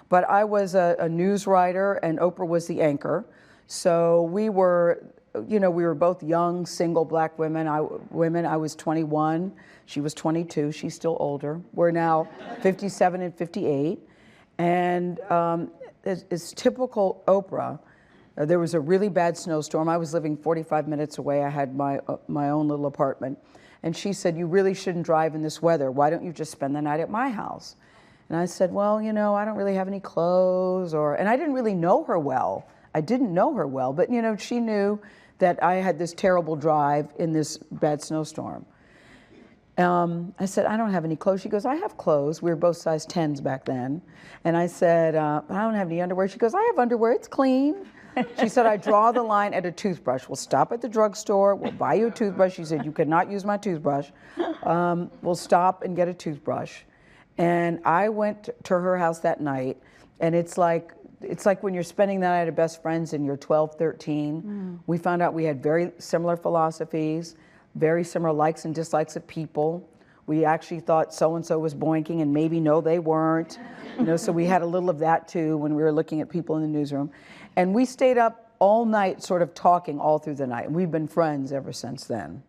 But I was a news writer and Oprah was the anchor. So we were, we were both young, single black women. I was 21, she was 22, she's still older. We're now 57 and 58. And it's typical Oprah. There was a really bad snowstorm. I was living 45 minutes away. I had my own little apartment. And she said, you really shouldn't drive in this weather. Why don't you just spend the night at my house? And I said, well, I don't really have any clothes, and I didn't really know her well. I didn't know her well, but she knew that I had this terrible drive in this bad snowstorm. I said, I don't have any clothes. She goes, I have clothes. We were both size 10s back then. And I said, I don't have any underwear. She goes, I have underwear, it's clean. She said, I draw the line at a toothbrush. We'll stop at the drugstore, we'll buy you a toothbrush. She said, you cannot use my toothbrush. We'll stop and get a toothbrush. And I went to her house that night, and it's like when you're spending the night at best friends and you're 12, 13. We found out we had very similar philosophies, very similar likes and dislikes of people. We actually thought so-and-so was boinking, and maybe no, they weren't. So we had a little of that too when we were looking at people in the newsroom. And we stayed up all night sort of talking all through the night. And we've been friends ever since then.